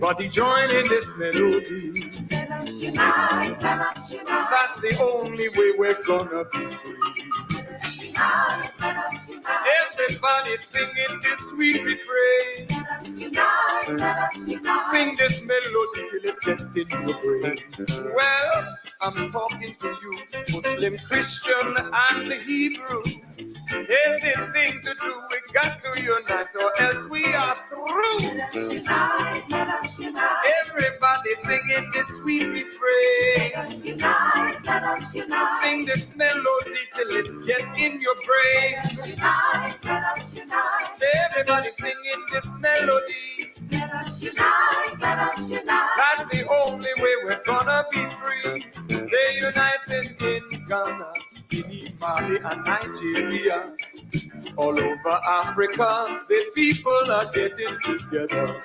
Everybody join in this melody. Let us unite, let us unite. That's the only way we're gonna be free. Unite, let us unite. Everybody singing this sweet refrain. Let us unite, let us unite. Sing this melody till it gets in your brain. Well, I'm talking to you, Muslim, Christian, and Hebrew. Anything to do, we got to unite, or else we are through. Let us unite, let us unite. Everybody singing this sweet refrain. Let us unite, let us unite. Sing this melody till it gets in your brain. Unite, let us unite. Everybody singing this melody. Let us unite, let us unite. That's the only way we're gonna be free. They're united in Ghana, Guinea, Mali, and Nigeria. All over Africa, the people are getting together.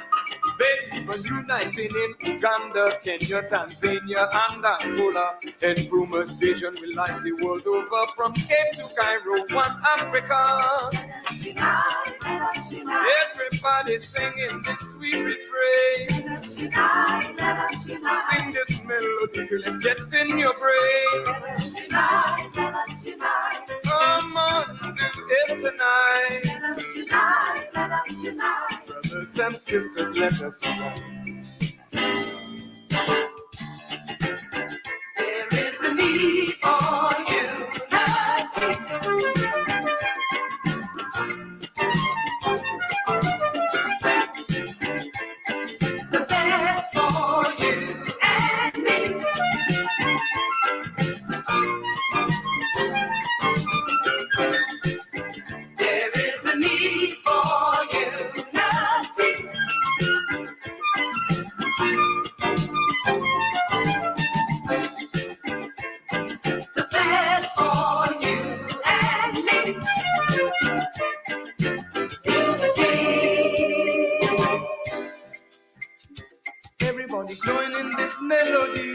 They're even uniting in Uganda, Kenya, Tanzania, and Angola. And Nkrumah's vision will light the world over from Cape to Cairo, one Africa. Let us unite, let us unite. Everybody singing this sweet refrain. Let us unite, let us unite. Sing this melody till it gets in your brain. Let us unite, let us unite. Come on, do it tonight. Let us unite, let us unite. Brothers and sisters, let us unite. There is a need for unity. The best for you and me. There is a need for unity. The best for you and me. Unity. Everybody joining this melody.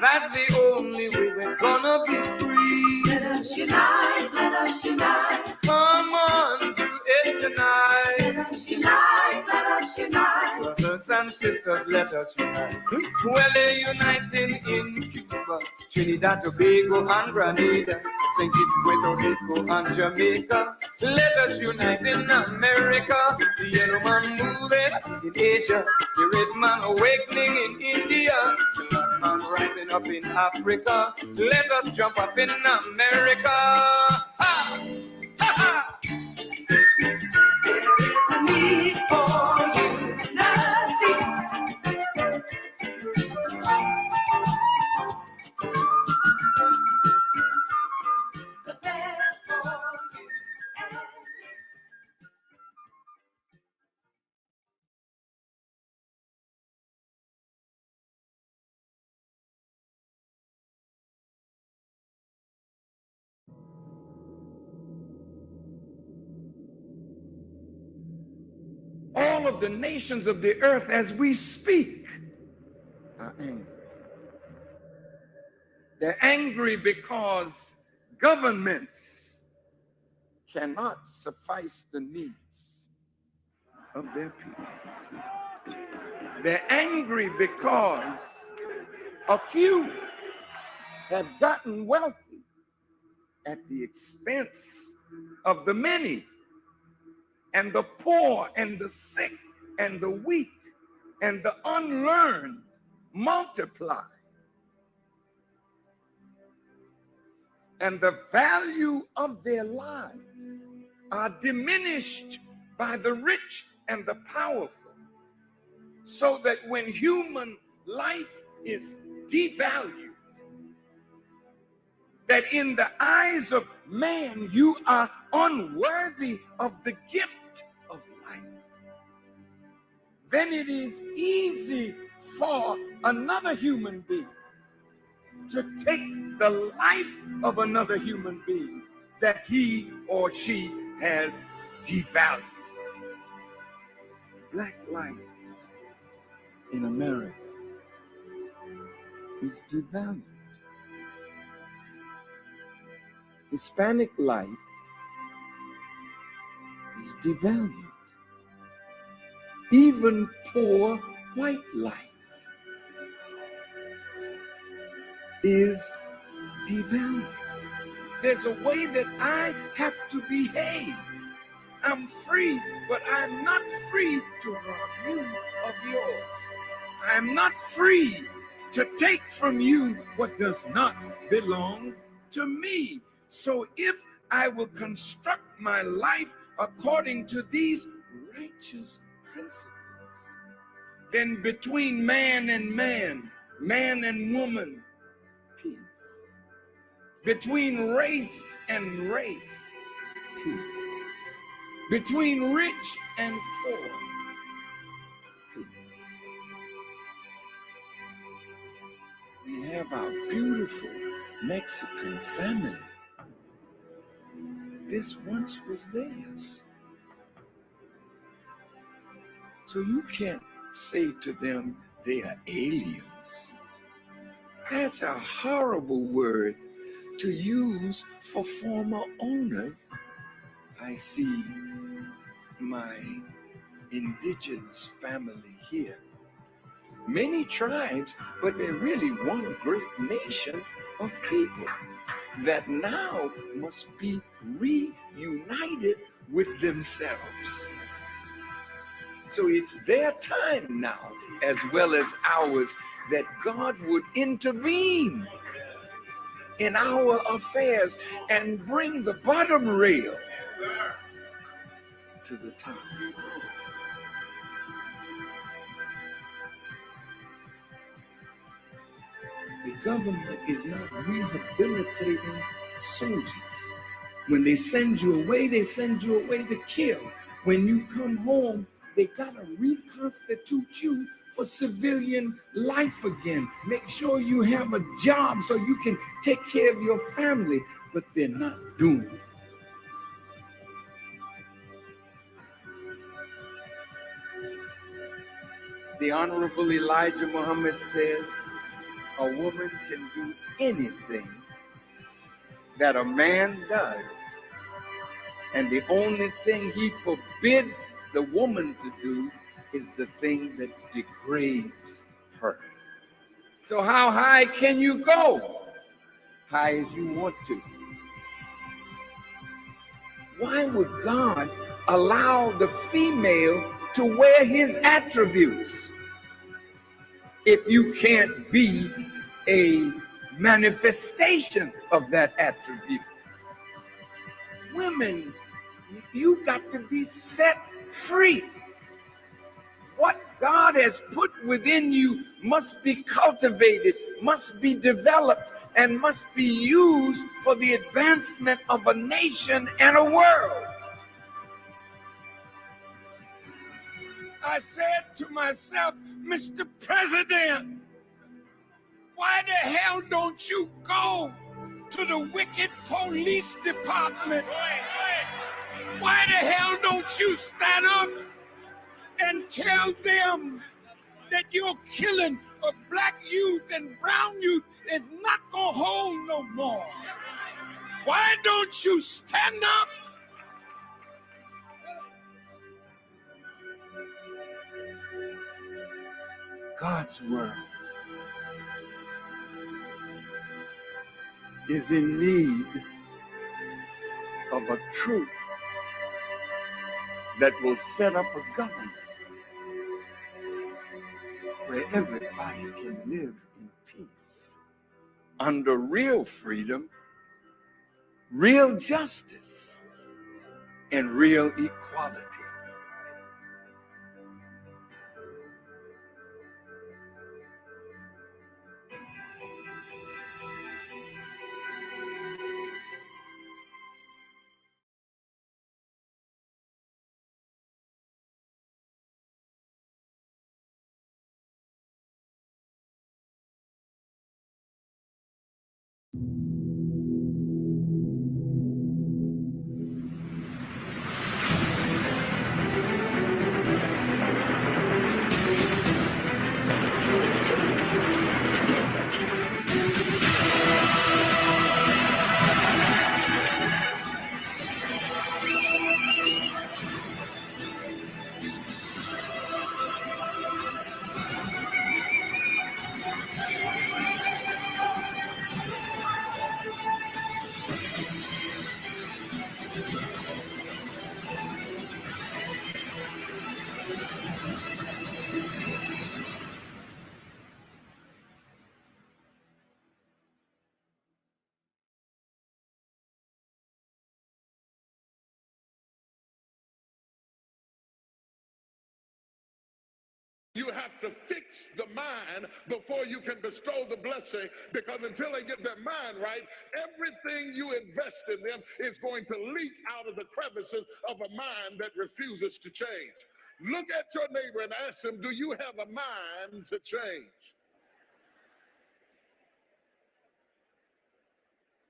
That's the only way we're gonna be free. Let us unite, let us unite. Come on, do it tonight. Let us unite, let us unite. Brothers and sisters, let us unite. Well, they're uniting in Cuba, Trinidad, Tobago, and Grenada, St. Kitts, Puerto Rico, and Jamaica. Let us unite in America. The yellow man moving in Asia, the red man awakening in India, the black man rising up in Africa. Let us jump up in America. Ha! Ha! Ha! There is a need for unity. The best for you and me. All of the nations of the earth as we speak are angry. They're angry because governments cannot suffice the needs of their people. They're angry because a few have gotten wealthy at the expense of the many. And the poor and the sick and the weak and the unlearned multiply. And the value of their lives are diminished by the rich and the powerful, so that when human life is devalued, that in the eyes of man you are unworthy of the gift of life, then it is easy for another human being to take the life of another human being that he or she has devalued. Black life in America is devalued. Hispanic life is devalued. even poor white life is devalued. There's a way that I have to behave. I'm free, but I'm not free to rob you of yours. I'm not free to take from you what does not belong to me. So if I will construct my life according to these righteous principles, then between man and man, man and woman, peace. Between race and race, peace. Between rich and poor, peace. We have our beautiful Mexican family. This once was theirs. So you can't say to them they are aliens. That's a horrible word to use for former owners. I see my indigenous family here. Many tribes, but they're really one great nation of people that now must be reunited with themselves. So it's their time now, as well as ours, that God would intervene in our affairs and bring the bottom rail to the top. The government is not rehabilitating soldiers. When they send you away to kill. When you come home, they gotta reconstitute you for civilian life again. Make sure you have a job so you can take care of your family, but they're not doing it. The Honorable Elijah Muhammad says, a woman can do anything that a man does, and the only thing he forbids the woman to do is the thing that degrades her. So how high can you go? High as you want to. Why would God allow the female to wear his attributes if you can't be a manifestation of that attribute? Women, you got to be set free. What God has put within you must be cultivated, must be developed, and must be used for the advancement of a nation and a world. I said to myself, Mr. President, why the hell don't you go to the wicked police department? Why the hell don't you stand up and tell them that your killing of black youth and brown youth is not gonna hold no more? Why don't you stand up? God's world is in need of a truth that will set up a government where everybody can live in peace, under real freedom, real justice, and real equality. You have to fix the mind before you can bestow the blessing, because until they get their mind right, everything you invest in them is going to leak out of the crevices of a mind that refuses to change. Look at your neighbor and ask him, do you have a mind to change?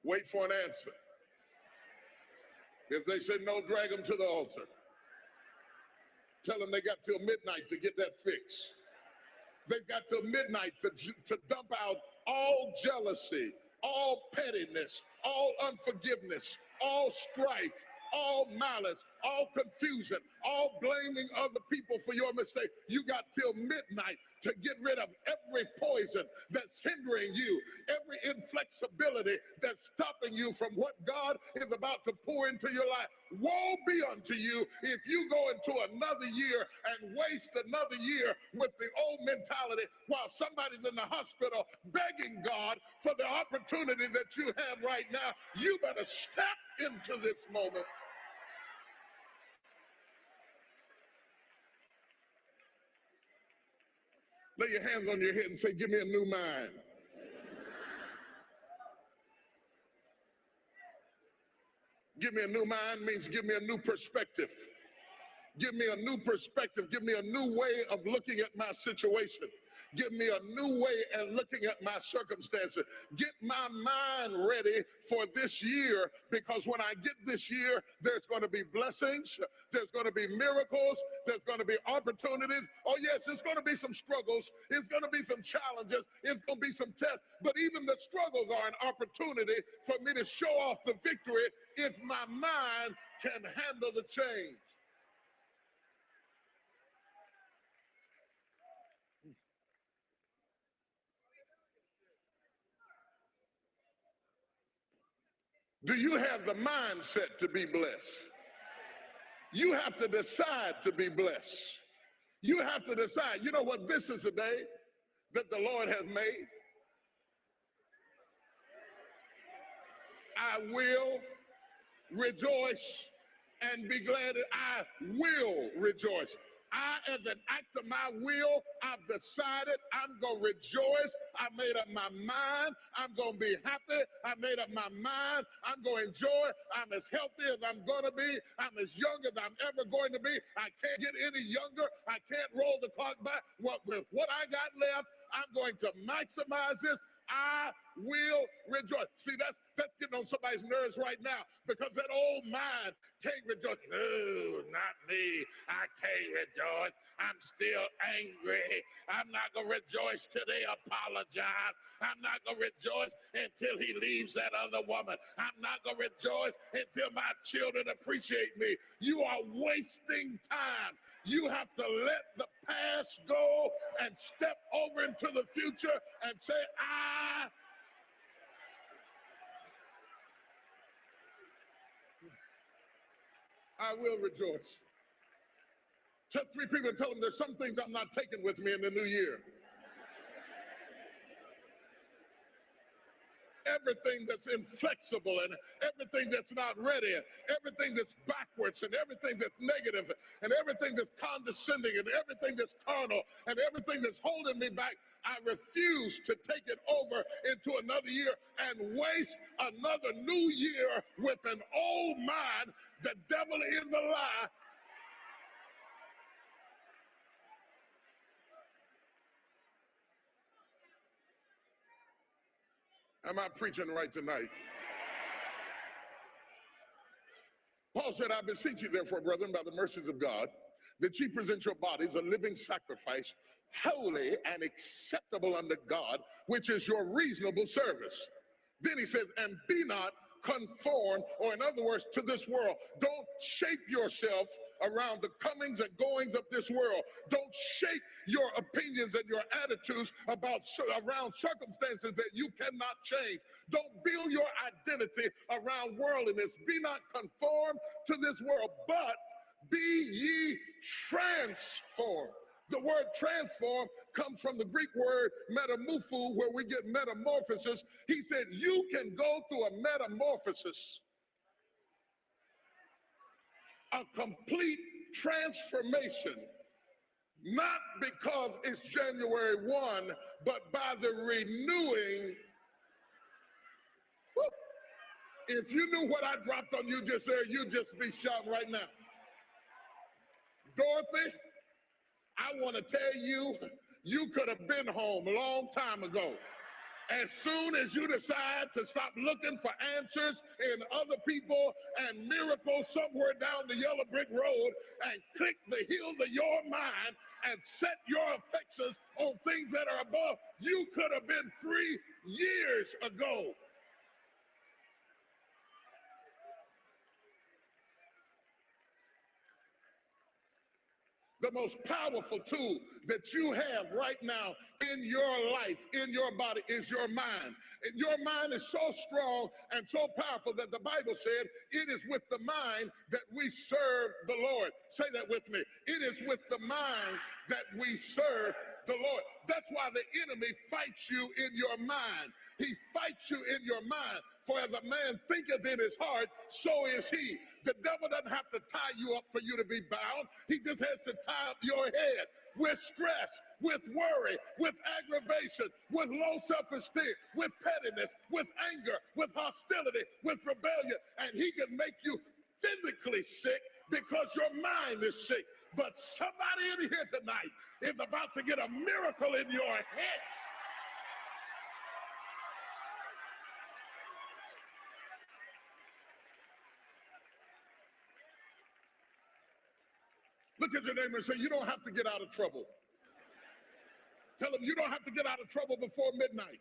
Wait for an answer. If they say no, drag them to the altar. Tell them they got till midnight to get that fix. They've got till midnight to dump out all jealousy, all pettiness, all unforgiveness, all strife, all malice, all confusion, all blaming other people for your mistake. You got till midnight to get rid of every poison that's hindering you, every inflexibility that's stopping you from what God is about to pour into your life. Woe be unto you if you go into another year and waste another year with the old mentality while somebody's in the hospital begging God for the opportunity that you have right now. You better step into this moment. Lay your hands on your head and say, give me a new mind. Give me a new mind means give me a new perspective. Give me a new perspective. Give me a new way of looking at my situation. Give me a new way of looking at my circumstances. Get my mind ready for this year, because when I get this year, there's going to be blessings. There's going to be miracles. There's going to be opportunities. Oh, yes, there's going to be some struggles. It's going to be some challenges. It's going to be some tests. But even the struggles are an opportunity for me to show off the victory if my mind can handle the change. Do you have the mindset to be blessed? You have to decide to be blessed. You have to decide, you know what, this is a day that the Lord has made. I will rejoice and be glad that I will rejoice. I, as an act of my will, I've decided I'm going to rejoice. I made up my mind. I'm going to be happy. I made up my mind. I'm going to enjoy. I'm as healthy as I'm going to be. I'm as young as I'm ever going to be. I can't get any younger. I can't roll the clock back. With what I got left, I'm going to maximize this. I will rejoice. See, that's getting on somebody's nerves right now, because that old mind can't rejoice. No, not me. I can't rejoice. I'm still angry. I'm not going to rejoice till they apologize. I'm not going to rejoice until he leaves that other woman. I'm not going to rejoice until my children appreciate me. You are wasting time. You have to let the past go and step over into the future and say, I will rejoice. Tell 3 people and tell them there's some things I'm not taking with me in the new year. Everything that's inflexible and everything that's not ready and everything that's backwards and everything that's negative and everything that's condescending and everything that's carnal and everything that's holding me back, I refuse to take it over into another year and waste another new year with an old mind. The devil is a lie. Am I preaching right tonight? Paul said, I beseech you therefore, brethren, by the mercies of God, that ye present your bodies a living sacrifice, holy and acceptable unto God, which is your reasonable service. Then he says, and be not conformed, or in other words, to this world. Don't shape yourself around the comings and goings of this world. Don't shape your opinions and your attitudes around circumstances that you cannot change. Don't build your identity around worldliness. Be not conformed to this world, but be ye transformed. The word transform comes from the Greek word metamorpho, where we get metamorphosis. He said you can go through a metamorphosis, a complete transformation, not because it's January 1, but by the renewing. Woo. If you knew what I dropped on you just there, you'd just be shouting right now. Dorothy, I want to tell you, you could have been home a long time ago. As soon as you decide to stop looking for answers in other people and miracles somewhere down the yellow brick road and click the heels of your mind and set your affections on things that are above, you could have been free years ago. The most powerful tool that you have right now in your life, in your body, is your mind. And your mind is so strong and so powerful that the Bible said it is with the mind that we serve the Lord. Say that with me. It is with the mind that we serve the Lord. That's why the enemy fights you in your mind. He fights you in your mind. For as a man thinketh in his heart, so is he. The devil doesn't have to tie you up for you to be bound. He just has to tie up your head with stress, with worry, with aggravation, with low self-esteem, with pettiness, with anger, with hostility, with rebellion. And he can make you physically sick because your mind is sick. But somebody in here tonight is about to get a miracle in your head. Look at your neighbor and say, you don't have to get out of trouble. Tell them you don't have to get out of trouble before midnight.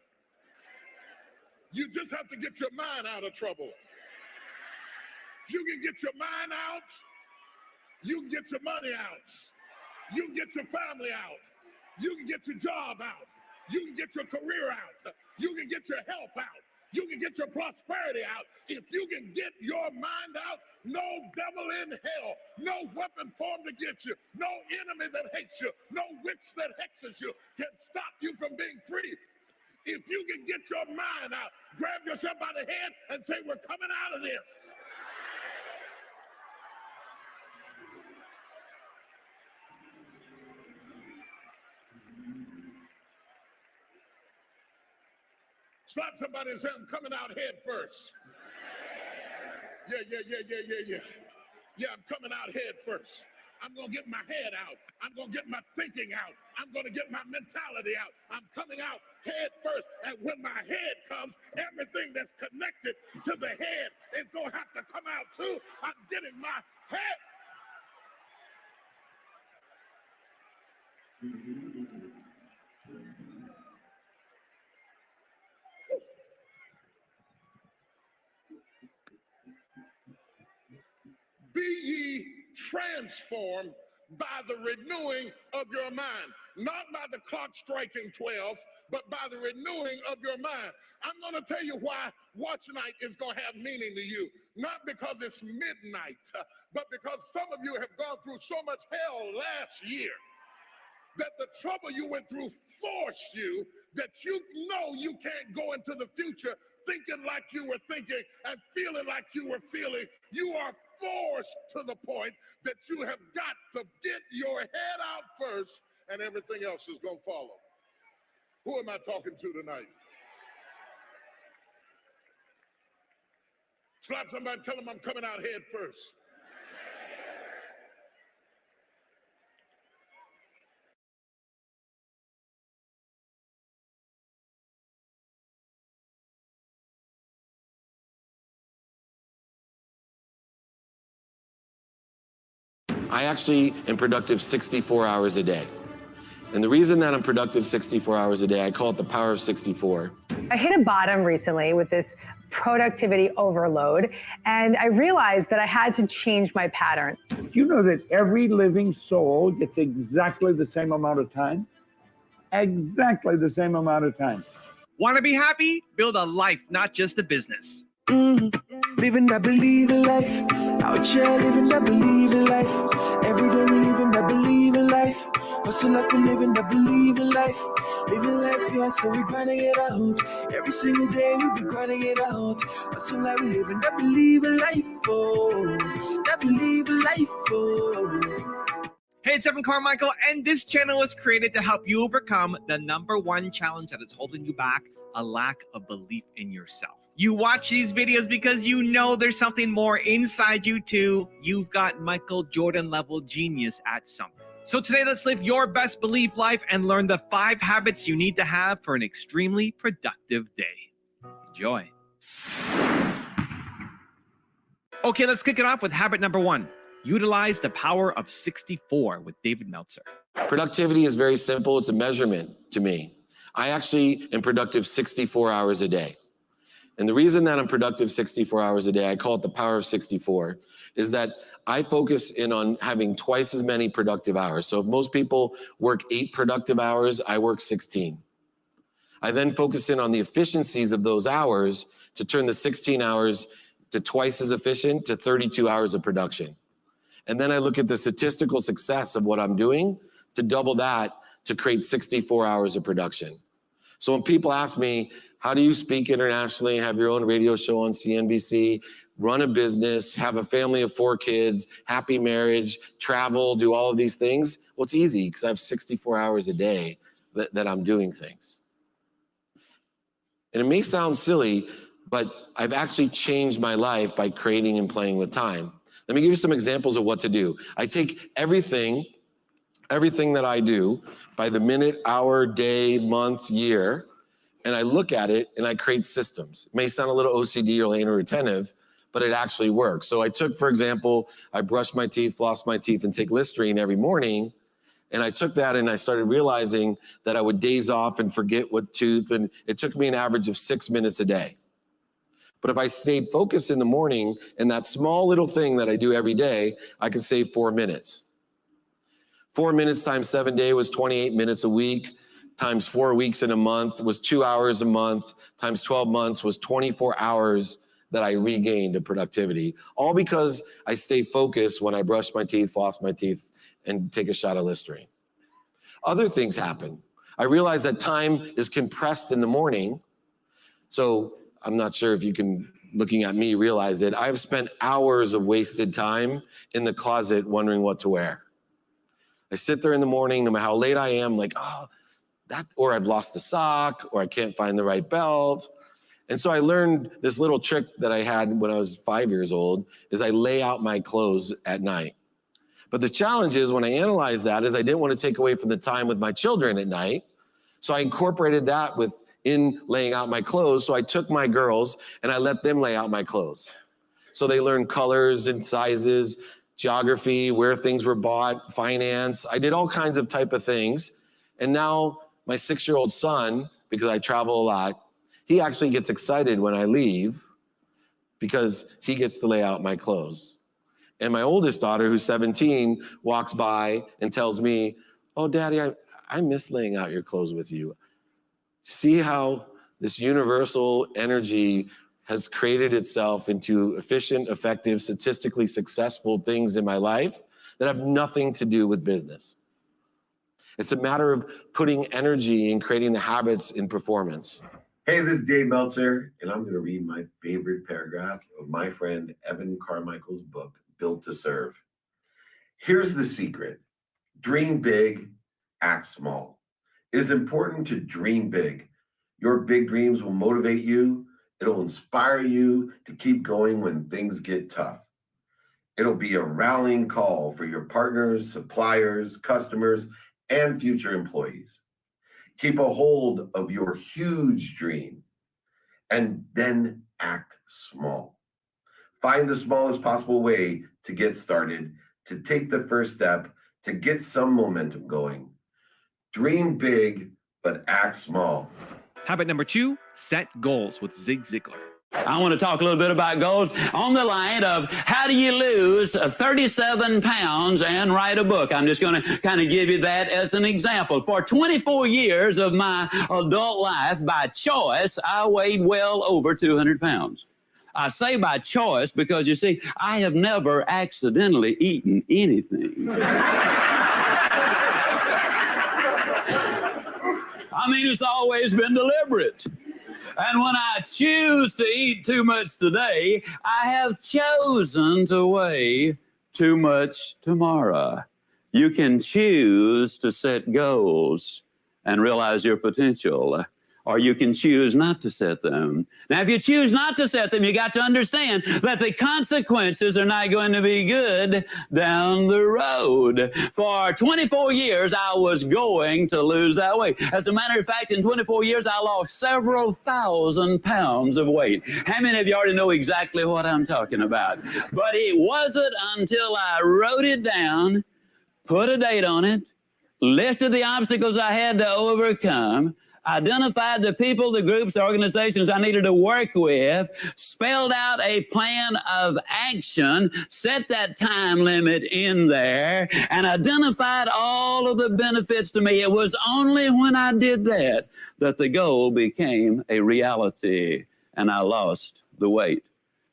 You just have to get your mind out of trouble. If you can get your mind out, you can get your money out. You can get your family out. You can get your job out. You can get your career out. You can get your health out. You can get your prosperity out. If you can get your mind out, no devil in hell, no weapon formed against you, no enemy that hates you, no witch that hexes you can stop you from being free. If you can get your mind out, grab yourself by the head and say, we're coming out of this. Slap somebody and say, I'm coming out head first. Yeah. Yeah, I'm coming out head first. I'm going to get my head out. I'm going to get my thinking out. I'm going to get my mentality out. I'm coming out head first. And when my head comes, everything that's connected to the head is going to have to come out too. I'm getting my head. Be ye transformed by the renewing of your mind, not by the clock striking 12, but by the renewing of your mind. I'm going to tell you why watch night is going to have meaning to you. Not because it's midnight, but because some of you have gone through so much hell last year that the trouble you went through forced you that you know you can't go into the future thinking like you were thinking and feeling like you were feeling. You are forced to the point that you have got to get your head out first and everything else is going to follow. Who am I talking to tonight? Slap somebody, tell them I'm coming out head first. I actually am productive 64 hours a day. And the reason that I'm productive 64 hours a day, I call it the power of 64. I hit a bottom recently with this productivity overload, and I realized that I had to change my pattern. You know that every living soul gets exactly the same amount of time? Exactly the same amount of time. Want to be happy? Build a life, not just a business. Living that believing life. Out here living that believing life. Every day we living that believing life. Hustle like we living that believing life. Living life, yeah, so we grinding it out. Every single day we be grinding it out. Hustle like we living that believing life, oh. That believing life, oh. Hey, it's Evan Carmichael, and this channel was created to help you overcome the #1 challenge that is holding you back, a lack of belief in yourself. You watch these videos because you know there's something more inside you too. You've got Michael Jordan level genius at something. So today, let's live your best belief life and learn the 5 habits you need to have for an extremely productive day. Enjoy. Okay, let's kick it off with habit number 1. Utilize the power of 64 with David Meltzer. Productivity is very simple. It's a measurement to me. I actually am productive 64 hours a day. And the reason that I'm productive 64 hours a day, I call it the power of 64, is that I focus in on having twice as many productive hours. So if most people work 8 productive hours, I work 16. I then focus in on the efficiencies of those hours to turn the 16 hours to twice as efficient to 32 hours of production. And then I look at the statistical success of what I'm doing to double that to create 64 hours of production. So when people ask me, how do you speak internationally, have your own radio show on CNBC, run a business, have a family of 4 kids, happy marriage, travel, do all of these things? Well, it's easy because I have 64 hours a day that I'm doing things. And it may sound silly, but I've actually changed my life by creating and playing with time. Let me give you some examples of what to do. I take everything that I do by the minute, hour, day, month, year, and I look at it and I create systems. It may sound a little OCD or anal retentive, but it actually works. So I took, for example, I brush my teeth, floss my teeth, and take Listerine every morning. And I took that and I started realizing that I would daze off and forget what tooth, and it took me an average of 6 minutes a day. But if I stayed focused in the morning and that small little thing that I do every day, I could save 4 minutes. 4 minutes times 7 days was 28 minutes a week, times 4 weeks in a month was 2 hours a month, times 12 months was 24 hours that I regained of productivity, all because I stay focused when I brush my teeth, floss my teeth, and take a shot of Listerine. Other things happen. I realize that time is compressed in the morning. So I'm not sure if you can, looking at me, realize it. I've spent hours of wasted time in the closet wondering what to wear. I sit there in the morning, no matter how late I am, like, oh, that, or I've lost a sock, or I can't find the right belt. And so I learned this little trick that I had when I was 5 years old, is I lay out my clothes at night. But the challenge is, when I analyzed that, is I didn't want to take away from the time with my children at night. So I incorporated that in laying out my clothes. So I took my girls and I let them lay out my clothes. So they learned colors and sizes, geography, where things were bought, finance. I did all kinds of type of things. And now my 6-year-old son, because I travel a lot, he actually gets excited when I leave because he gets to lay out my clothes. And my oldest daughter, who's 17, walks by and tells me, oh, Daddy, I miss laying out your clothes with you. See how this universal energy has created itself into efficient, effective, statistically successful things in my life that have nothing to do with business. It's a matter of putting energy and creating the habits in performance. Hey, this is Dave Meltzer, and I'm going to read my favorite paragraph of my friend Evan Carmichael's book, Built to Serve. Here's the secret. Dream big, act small. It is important to dream big. Your big dreams will motivate you. It'll inspire you to keep going when things get tough. It'll be a rallying call for your partners, suppliers, customers, and future employees. Keep a hold of your huge dream and then act small. Find the smallest possible way to get started, to take the first step, to get some momentum going. Dream big, but act small. Habit number 2, set goals with Zig Ziglar. I want to talk a little bit about goals on the line of how do you lose 37 pounds and write a book. I'm just going to kind of give you that as an example. For 24 years of my adult life, by choice, I weighed well over 200 pounds. I say by choice because, you see, I have never accidentally eaten anything. I mean, it's always been deliberate. And when I choose to eat too much today, I have chosen to weigh too much tomorrow. You can choose to set goals and realize your potential, or you can choose not to set them. Now, if you choose not to set them, you got to understand that the consequences are not going to be good down the road. For 24 years, I was going to lose that weight. As a matter of fact, in 24 years, I lost several thousand pounds of weight. How many of you already know exactly what I'm talking about? But it wasn't until I wrote it down, put a date on it, listed the obstacles I had to overcome, identified the people, the groups, the organizations I needed to work with, spelled out a plan of action, set that time limit in there, and identified all of the benefits to me. It was only when I did that that the goal became a reality and I lost the weight.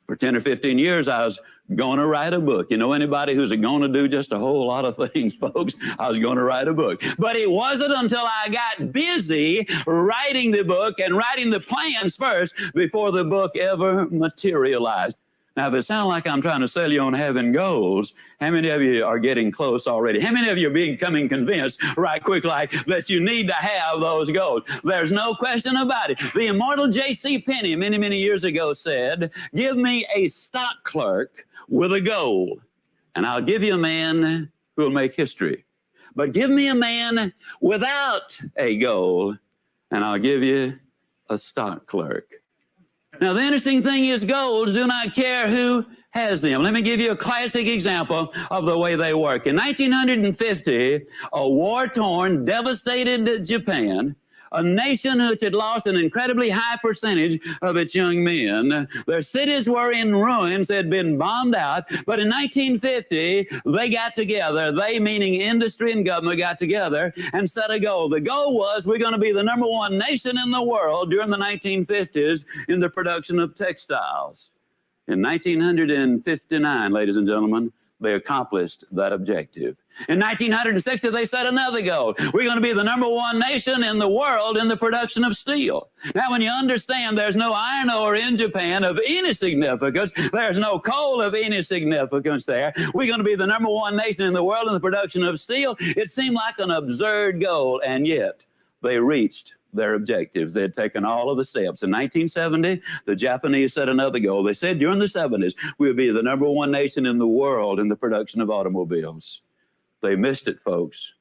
For 10 or 15 years, I was going to write a book. You know anybody who's going to do just a whole lot of things, folks? I was going to write a book. But it wasn't until I got busy writing the book and writing the plans first before the book ever materialized. Now, if it sounds like I'm trying to sell you on having goals, how many of you are getting close already? How many of you are becoming convinced right quick like that you need to have those goals? There's no question about it. The immortal J.C. Penney many, many years ago said, give me a stock clerk with a goal, and I'll give you a man who will make history. But give me a man without a goal, and I'll give you a stock clerk. Now, the interesting thing is goals do not care who has them. Let me give you a classic example of the way they work. In 1950, a war-torn, devastated Japan, a nation which had lost an incredibly high percentage of its young men. Their cities were in ruins, had been bombed out. But in 1950, they got together, they meaning industry and government got together and set a goal. The goal was we're going to be the #1 nation in the world during the 1950s in the production of textiles. In 1959, ladies and gentlemen, they accomplished that objective. In 1960, they set another goal. We're going to be the #1 nation in the world in the production of steel. Now, when you understand there's no iron ore in Japan of any significance, there's no coal of any significance there, we're going to be the #1 nation in the world in the production of steel. It seemed like an absurd goal, and yet they reached their objectives. They had taken all of the steps. In 1970, the Japanese set another goal. They said during the 70s, we'll be the #1 nation in the world in the production of automobiles. They missed it, folks.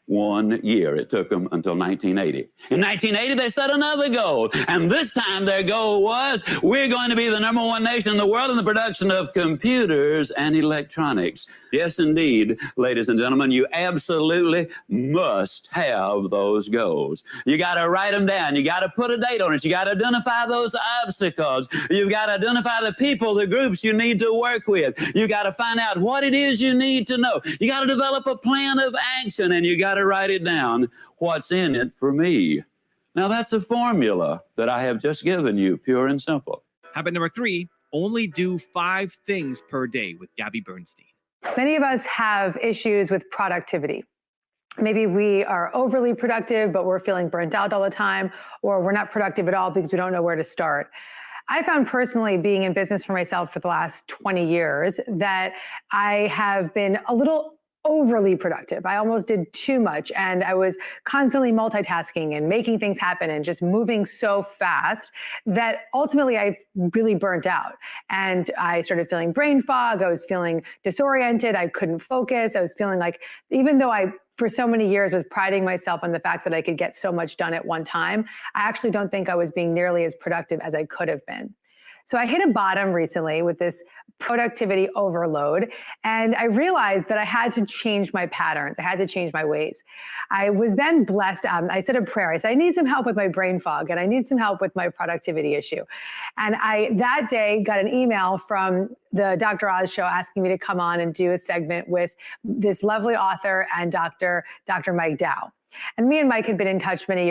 1 year. It took them until 1980. In 1980, they set another goal. And this time their goal was, we're going to be the #1 nation in the world in the production of computers and electronics. Yes, indeed, ladies and gentlemen, you absolutely must have those goals. You got to write them down. You got to put a date on it. You got to identify those obstacles. You've got to identify the people, the groups you need to work with. You got to find out what it is you need to know. You got to develop a plan of action, and you got to write it down. What's in it for me? Now, that's a formula that I have just given you, pure and simple. Habit number 3, only do 5 things per day with Gabby Bernstein. Many of us have issues with productivity. Maybe we are overly productive, but we're feeling burnt out all the time, or we're not productive at all because we don't know where to start. I found personally, being in business for myself for the last 20 years, that I have been a little overly productive. I almost did too much, and I was constantly multitasking and making things happen and just moving so fast that ultimately I really burnt out. And I started feeling brain fog. I was feeling disoriented. I couldn't focus. I was feeling like, even though I for so many years was priding myself on the fact that I could get so much done at one time, I actually don't think I was being nearly as productive as I could have been. So I hit a bottom recently with this productivity overload, and I realized that I had to change my patterns. I had to change my ways. I was then blessed. I said a prayer. I said, I need some help with my brain fog, and I need some help with my productivity issue. And I, that day, got an email from the Dr. Oz show asking me to come on and do a segment with this lovely author and Dr. Mike Dow. And me and Mike had been in touch for many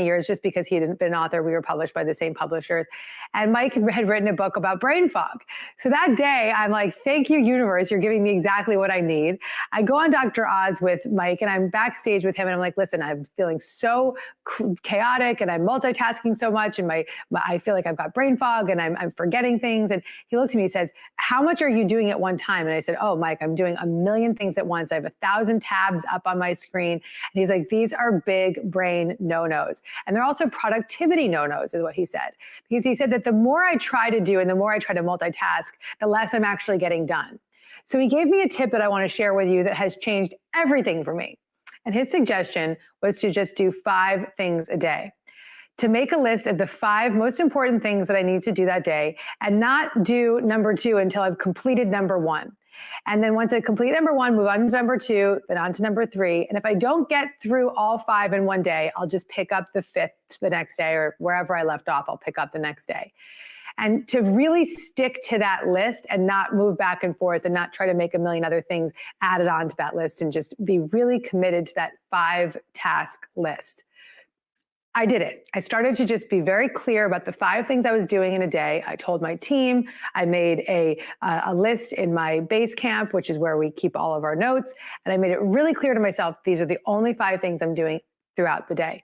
years, just because he had been an author. We were published by the same publishers. And Mike had written a book about brain fog. So that day, I'm like, thank you, universe. You're giving me exactly what I need. I go on Dr. Oz with Mike, and I'm backstage with him. And I'm like, listen, I'm feeling so chaotic, and I'm multitasking so much. And I feel like I've got brain fog, and I'm forgetting things. And he looked at me and says, how much are you doing at one time? And I said, oh, Mike, I'm doing a million things at once. I have 1,000 tabs up on my screen. And he's like, these are big brain no-nos. And they're also productivity no-nos, is what he said. Because he said that the more I try to do and the more I try to multitask, the less I'm actually getting done. So he gave me a tip that I want to share with you that has changed everything for me. And his suggestion was to just do 5 things a day. To make a list of the 5 most important things that I need to do that day, and not do number 2 until I've completed number 1. And then once I complete number 1, move on to number 2, then on to number 3. And if I don't get through all 5 in one day, I'll just pick up the 5th the next day, or wherever I left off, I'll pick up the next day. And to really stick to that list and not move back and forth and not try to make a million other things added on to that list, and just be really committed to that 5-task list. I did it. I started to just be very clear about the 5 things I was doing in a day. I told my team. I made a list in my base camp, which is where we keep all of our notes. And I made it really clear to myself, these are the only 5 things I'm doing throughout the day.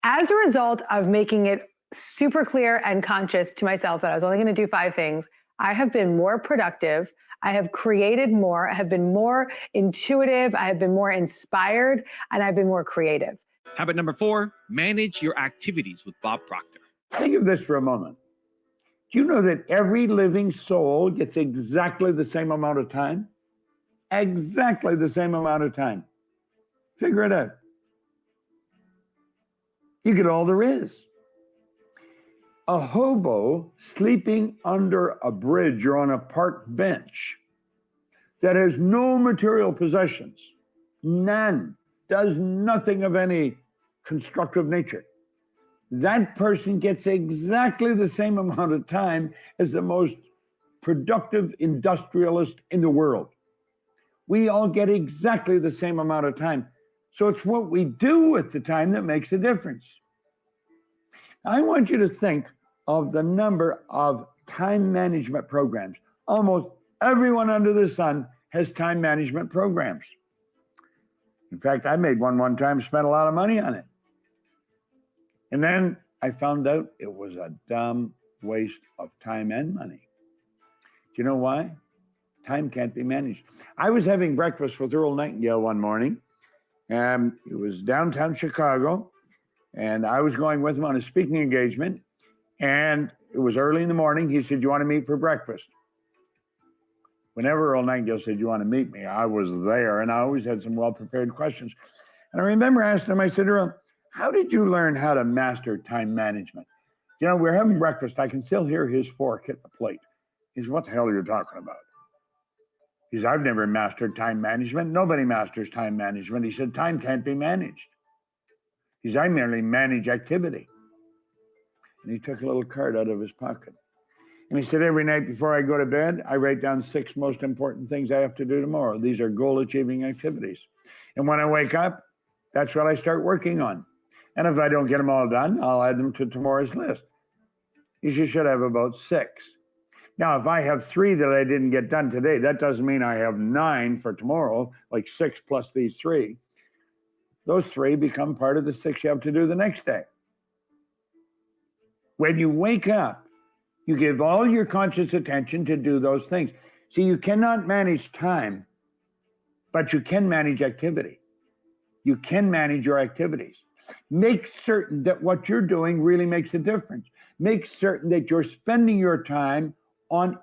As a result of making it super clear and conscious to myself that I was only going to do 5 things, I have been more productive. I have created more. I have been more intuitive. I have been more inspired, and I've been more creative. Habit number 4, manage your activities with Bob Proctor. Think of this for a moment. Do you know that every living soul gets exactly the same amount of time? Exactly the same amount of time. Figure it out. You get all there is. A hobo sleeping under a bridge or on a park bench that has no material possessions, none, does nothing of any constructive nature. That person gets exactly the same amount of time as the most productive industrialist in the world. We all get exactly the same amount of time. So it's what we do with the time that makes a difference. I want you to think of the number of time management programs. Almost everyone under the sun has time management programs. In fact, I made one time, spent a lot of money on it. And then I found out it was a dumb waste of time and money. Do you know why? Time can't be managed. I was having breakfast with Earl Nightingale one morning. It was downtown Chicago, and I was going with him on a speaking engagement. And it was early in the morning. He said, "You want to meet for breakfast?" Whenever Earl Nightingale said, "You want to meet me?" I was there, and I always had some well-prepared questions. And I remember asking him, I said, "Earl, how did you learn how to master time management?" You know, we're having breakfast. I can still hear his fork hit the plate. He said, "What the hell are you talking about?" He said, "I've never mastered time management. Nobody masters time management." He said, "Time can't be managed." He said, "I merely manage activity." And he took a little card out of his pocket. And he said, "Every night before I go to bed, I write down 6 most important things I have to do tomorrow. These are goal-achieving activities. And when I wake up, that's what I start working on. And if I don't get them all done, I'll add them to tomorrow's list." You should have about 6. Now, if I have 3 that I didn't get done today, that doesn't mean I have 9 for tomorrow, like 6 plus these 3. Those 3 become part of the 6 you have to do the next day. When you wake up, you give all your conscious attention to do those things. See, you cannot manage time, but you can manage activity. You can manage your activities. Make certain that what you're doing really makes a difference. Make certain that you're spending your time on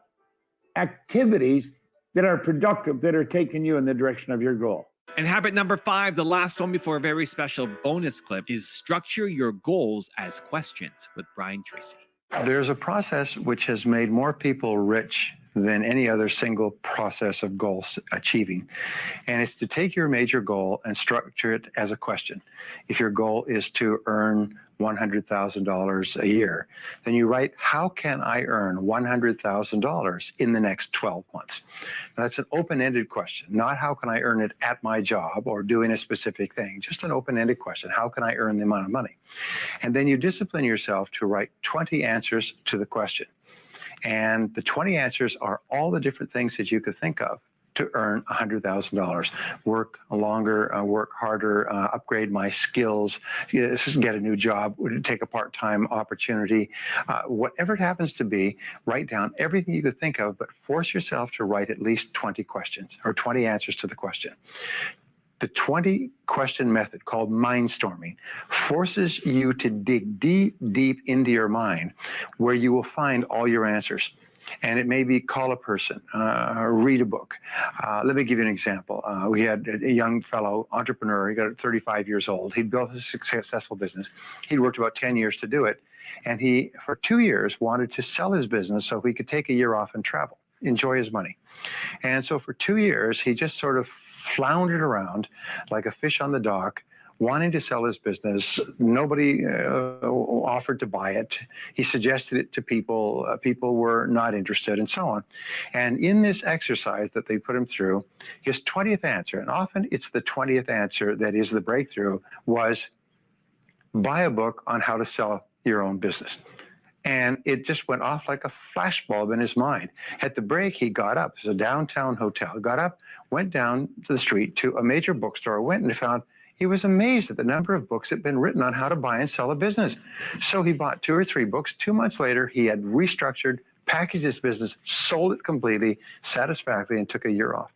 activities that are productive, that are taking you in the direction of your goal. And habit number 5, the last one before a very special bonus clip, is structure your goals as questions with Brian Tracy. There's a process which has made more people rich than any other single process of goal achieving. And it's to take your major goal and structure it as a question. If your goal is to earn $100,000 a year, then you write, how can I earn $100,000 in the next 12 months? Now, that's an open-ended question, not how can I earn it at my job or doing a specific thing, just an open-ended question. How can I earn the amount of money? And then you discipline yourself to write 20 answers to the question. And the 20 answers are all the different things that you could think of to earn $100,000. Work longer, work harder, upgrade my skills, get a new job, take a part-time opportunity, whatever it happens to be, write down everything you could think of, but force yourself to write at least 20 questions or 20 answers to the question. The 20 question method, called mindstorming, forces you to dig deep, deep into your mind where you will find all your answers. And it may be call a person, read a book. Let me give you an example. We had a young fellow entrepreneur. He got 35 years old. He'd built a successful business. He'd worked about 10 years to do it. And he, for 2 years, wanted to sell his business so he could take a year off and travel, enjoy his money. And so for 2 years, he just sort of floundered around like a fish on the dock, wanting to sell his business. Nobody offered to buy it. He suggested it to people. People were not interested, and so on. And in this exercise that they put him through, his 20th answer, and often it's the 20th answer that is the breakthrough, was buy a book on how to sell your own business. And it just went off like a flashbulb in his mind. At the break, he got up. It was a downtown hotel. Got up, went down to the street to a major bookstore, went and found. He was amazed at the number of books that had been written on how to buy and sell a business. So he bought 2 or 3 books. 2 months later, he had restructured, packaged his business, sold it completely, satisfactorily, and took a year off.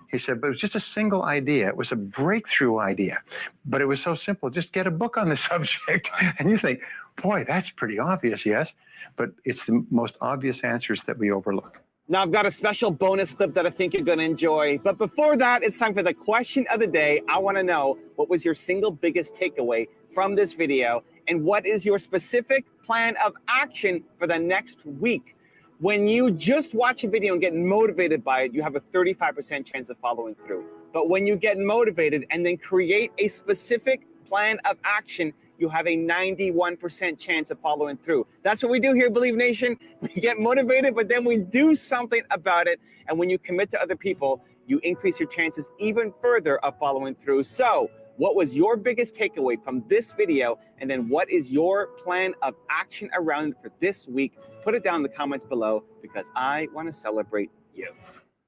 He said, but it was just a single idea. It was a breakthrough idea, but it was so simple. Just get a book on the subject. And you think, boy, that's pretty obvious, yes? But it's the most obvious answers that we overlook. Now, I've got a special bonus clip that I think you're going to enjoy. But before that, it's time for the question of the day. I want to know, what was your single biggest takeaway from this video? And what is your specific plan of action for the next week? When you just watch a video and get motivated by it, you have a 35% chance of following through. But when you get motivated and then create a specific plan of action, you have a 91% chance of following through. That's what we do here, Believe Nation. We get motivated, but then we do something about it. And when you commit to other people, you increase your chances even further of following through. So what was your biggest takeaway from this video? And then what is your plan of action around it for this week? Put it down in the comments below, because I want to celebrate you.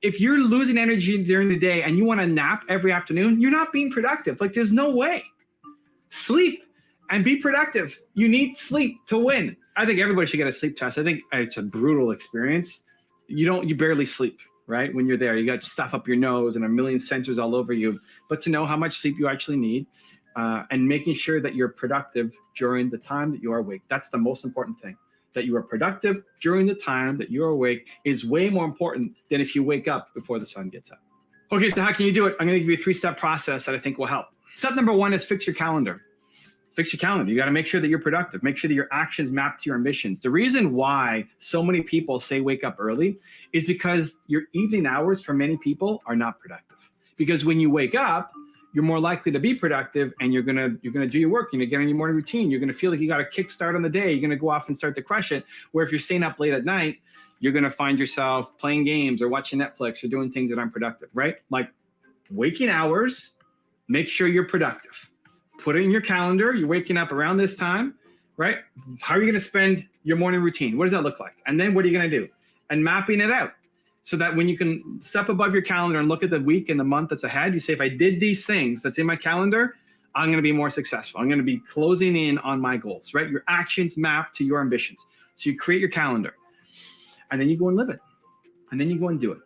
If you're losing energy during the day and you want to nap every afternoon, you're not being productive. Like, there's no way. Sleep and be productive. You need sleep to win. I think everybody should get a sleep test. I think it's a brutal experience. You barely sleep, right? When you're there, you got stuff up your nose and a million sensors all over you. But to know how much sleep you actually need, and making sure that you're productive during the time that you are awake. That's the most important thing. That you are productive during the time that you're awake is way more important than if you wake up before the sun gets up. Okay, so how can you do it? I'm going to give you a 3-step process that I think will help. Step number 1 is fix your calendar. Fix your calendar. You got to make sure that you're productive. Make sure that your actions map to your ambitions. The reason why so many people say wake up early is because your evening hours for many people are not productive. Because when you wake up, you're more likely to be productive, and you're gonna do your work. You're gonna get on your morning routine. You're gonna feel like you got a kickstart on the day. You're gonna go off and start to crush it. Where if you're staying up late at night, you're gonna find yourself playing games or watching Netflix or doing things that aren't productive, right? Like waking hours, make sure you're productive. Put it in your calendar. You're waking up around this time, right? How are you gonna spend your morning routine? What does that look like? And then what are you gonna do? And mapping it out. So that when you can step above your calendar and look at the week and the month that's ahead, you say, if I did these things that's in my calendar, I'm going to be more successful. I'm going to be closing in on my goals, right? Your actions map to your ambitions. So you create your calendar, and then you go and live it, and then you go and do it.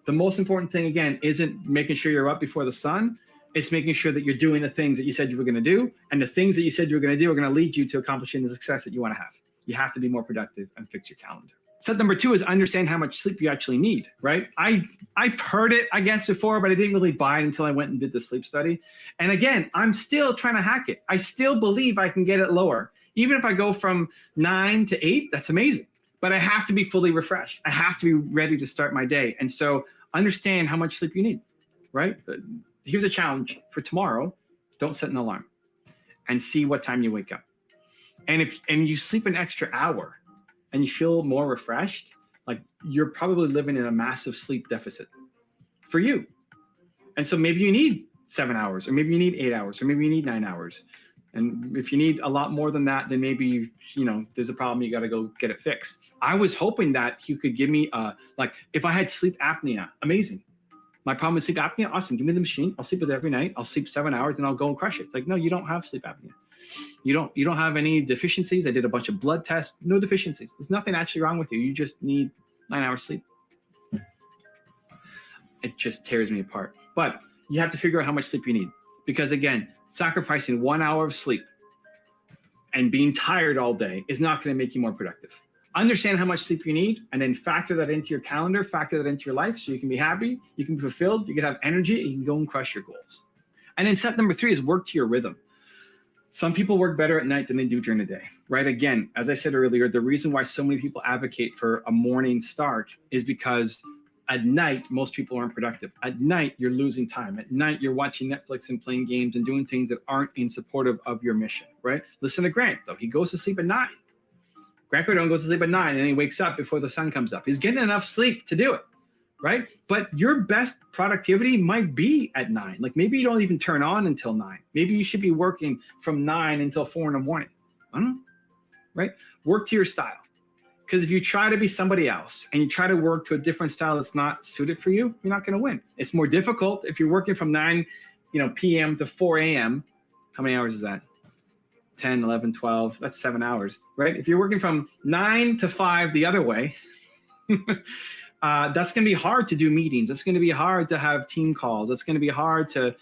The most important thing, again, isn't making sure you're up before the sun. It's making sure that you're doing the things that you said you were going to do, and the things that you said you were going to do are going to lead you to accomplishing the success that you want to have. You have to be more productive and fix your calendar. Step number 2 is understand how much sleep you actually need, right? I've heard it, I guess, before, but I didn't really buy it until I went and did the sleep study. And again, I'm still trying to hack it. I still believe I can get it lower. Even if I go from 9 to 8, that's amazing. but I have to be fully refreshed. I have to be ready to start my day. And so understand how much sleep you need, right? Here's a challenge for tomorrow. Don't set an alarm and see what time you wake up. And if you sleep an extra hour and you feel more refreshed, like you're probably living in a massive sleep deficit for you. And so maybe you need 7 hours, or maybe you need 8 hours, or maybe you need 9 hours. And if you need a lot more than that, then maybe, there's a problem, you got to go get it fixed. I was hoping that he could give me, if I had sleep apnea, amazing. My problem with sleep apnea, awesome. Give me the machine. I'll sleep with it every night. I'll sleep 7 hours and I'll go and crush it. It's like, no, you don't have sleep apnea. You don't have any deficiencies. I did a bunch of blood tests, no deficiencies. There's nothing actually wrong with you. You just need 9 hours sleep. It just tears me apart. But you have to figure out how much sleep you need. Because again, sacrificing 1 hour of sleep and being tired all day is not going to make you more productive. Understand how much sleep you need, and then factor that into your calendar, factor that into your life, so you can be happy, you can be fulfilled, you can have energy, and you can go and crush your goals. And then step number 3 is work to your rhythm. Some people work better at night than they do during the day, right? Again, as I said earlier, the reason why so many people advocate for a morning start is because at night, most people aren't productive. At night, you're losing time. At night, you're watching Netflix and playing games and doing things that aren't in supportive of your mission, right? Listen to Grant, though. He goes to sleep at 9. Grant Cardone goes to sleep at 9 and he wakes up before the sun comes up. He's getting enough sleep to do it, right? But your best productivity might be at 9. Like maybe you don't even turn on until 9. Maybe you should be working from 9 until 4 in the morning. I don't know, right? Work to your style. Because if you try to be somebody else and you try to work to a different style that's not suited for you, you're not going to win. It's more difficult if you're working from 9 p.m. to 4 a.m. How many hours is that? 10, 11, 12, that's 7 hours, right? If you're working from 9 to 5 the other way, that's going to be hard to do meetings. It's going to be hard to have team calls. It's going to be hard to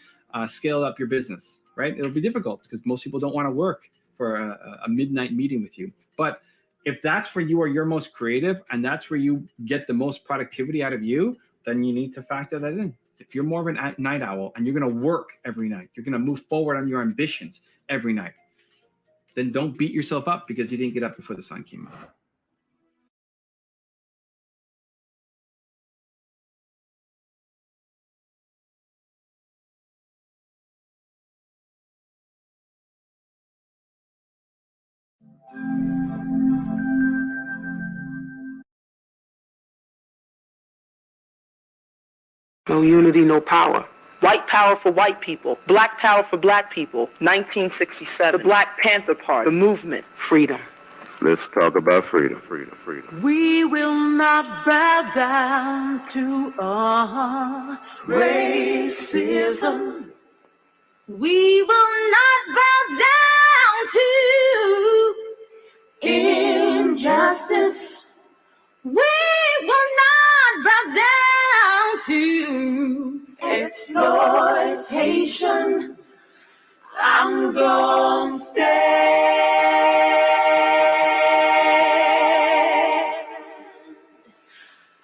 scale up your business, right? It'll be difficult because most people don't want to work for a midnight meeting with you. But if that's where you are your most creative and that's where you get the most productivity out of you, then you need to factor that in. If you're more of a night owl and you're going to work every night, you're going to move forward on your ambitions every night, then don't beat yourself up because you didn't get up before the sun came up. No unity, no power. White power for white people. Black power for black people. 1967. The Black Panther Party. The movement. Freedom. Let's talk about freedom, freedom, freedom. We will not bow down to racism. We will not bow down to injustice. We will not bow down to exploitation. I'm gonna stand.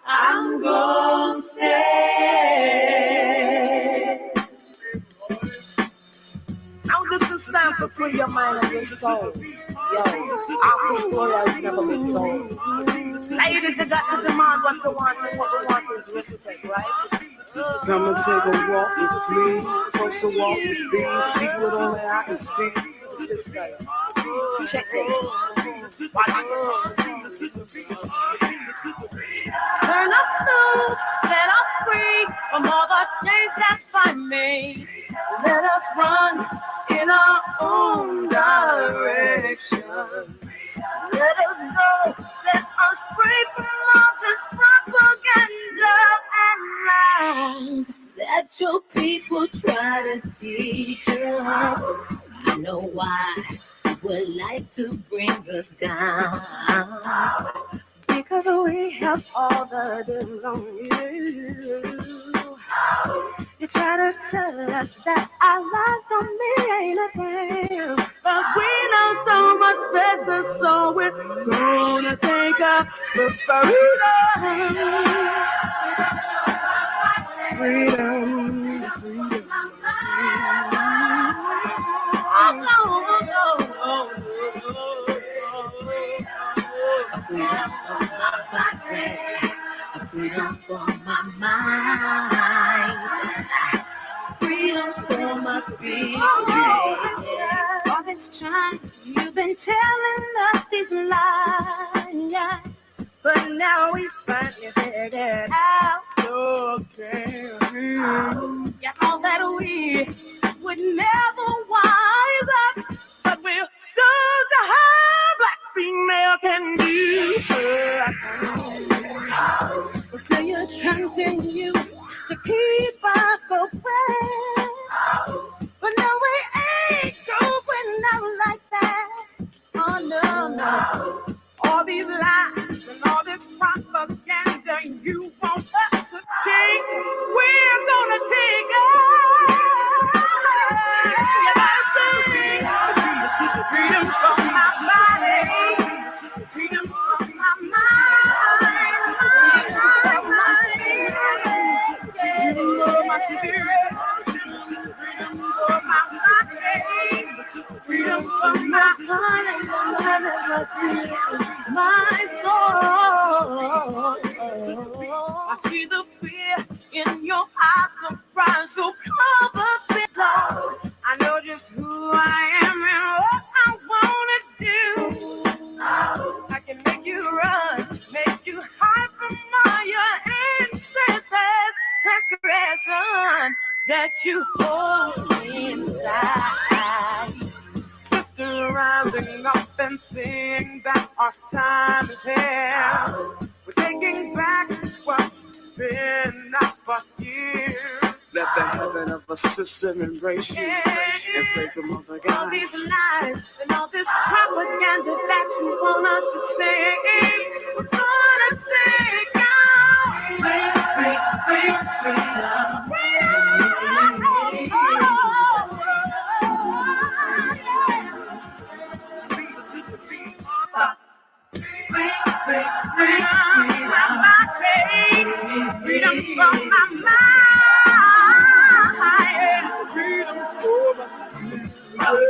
I'm gonna stand. Now this is time to free your mind and your soul. Yo, our story has never been told. Ladies, you got to demand what you want, and what we want is respect, right? Come and take a walk with me, closer walk with me, see what only I can see. Sisters, check this. Watch this. Turn us loose, set us free from all the chains that bind me. Let us run in our own direction. Let us go, set us free from all this propaganda and lies that your people try to teach us. I know why would like to bring us down, because we have all the deals on you. You try to tell us that our lives don't mean anything, but we know so much better, so we're gonna take up the freedom. freedom for my mind, freedom for my feet. All this time you've been telling us these lies, but now we finally figured it out. Okay. Yeah, all that we would never wise up, but we'll show the how black female can do. But still you continue to keep us oppressed. But no, we ain't going out like that. Oh no, no. All these lies and all this propaganda you want us to take, we're gonna take it. You gotta take freedom from my body, freedom from my mind, freedom for my spirit, freedom for my body, freedom from my heart and my soul. I see the fear in your eyes, surprise, so cover it all. I know just who I am and what I wanna do. I can make you run, make you hide from all your ancestors' transgression that you hold inside. Sisters rising up and sing that our time is here. We're taking back what's been ours for years. Let the heaven of a system embrace you. Embrace the mother God. All these lies and all this propaganda that you want us to say, we're gonna take out. Freedom from my mind, freedom for my spirit,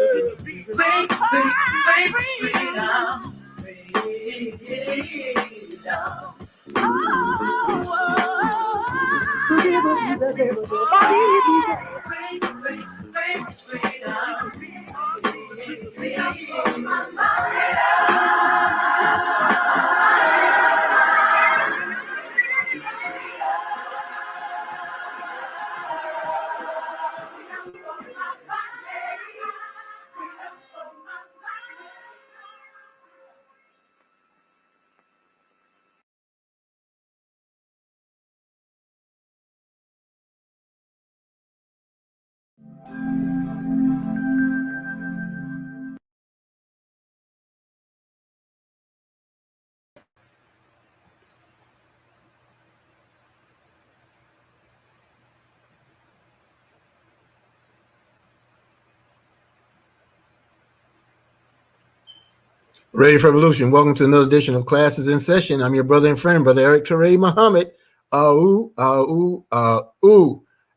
Ready for Revolution. Welcome to another edition of Classes in Session. I'm your brother and friend, Brother Eric Teray Muhammad. I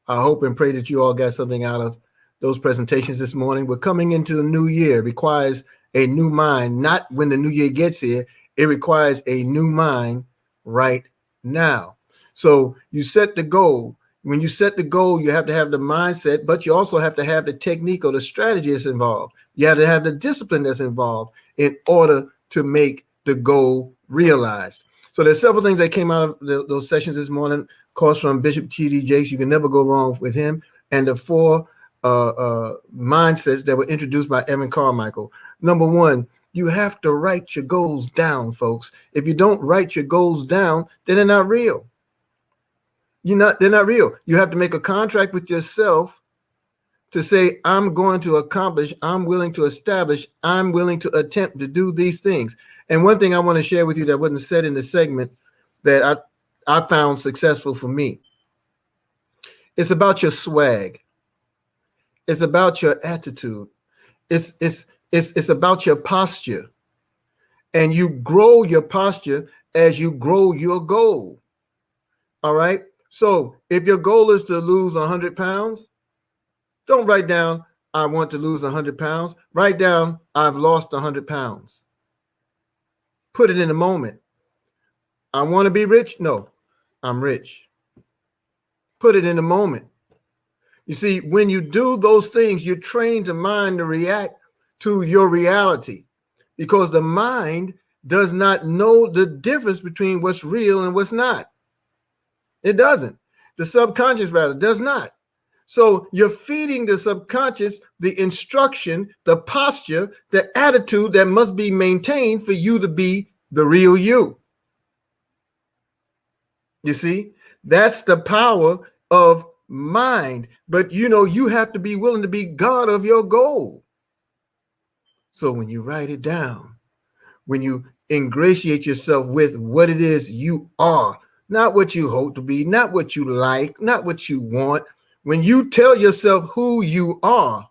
hope and pray that you all got something out of those presentations this morning. We're coming into the new year. It requires a new mind, not when the new year gets here. It requires a new mind right now. So you set the goal. When you set the goal, you have to have the mindset, but you also have to have the technique or the strategy that's involved. You have to have the discipline that's involved in order to make the goal realized. So there's several things that came out of those sessions this morning. Of course, from Bishop T.D. Jakes, you can never go wrong with him. And the four mindsets that were introduced by Evan Carmichael. Number one, you have to write your goals down, folks. If you don't write your goals down, then they're not real. They're not real. You have to make a contract with yourself to say, I'm going to accomplish, I'm willing to establish, I'm willing to attempt to do these things. And one thing I want to share with you that wasn't said in the segment that I found successful for me. It's about your swag. It's about your attitude. It's about your posture. And you grow your posture as you grow your goal. All right. So if your goal is to lose 100 pounds, don't write down, I want to lose 100 pounds. Write down, I've lost 100 pounds. Put it in the moment. I want to be rich? No. I'm rich. Put it in the moment. You see, when you do those things, you're trained the mind to react to your reality, because the mind does not know the difference between what's real and what's not. It doesn't. The subconscious, rather, does not. So you're feeding the subconscious the instruction, the posture, the attitude that must be maintained for you to be the real you. You see, that's the power of mind. But you have to be willing to be God of your goal. So when you write it down, when you ingratiate yourself with what it is you are, not what you hope to be, not what you like, not what you want. When you tell yourself who you are,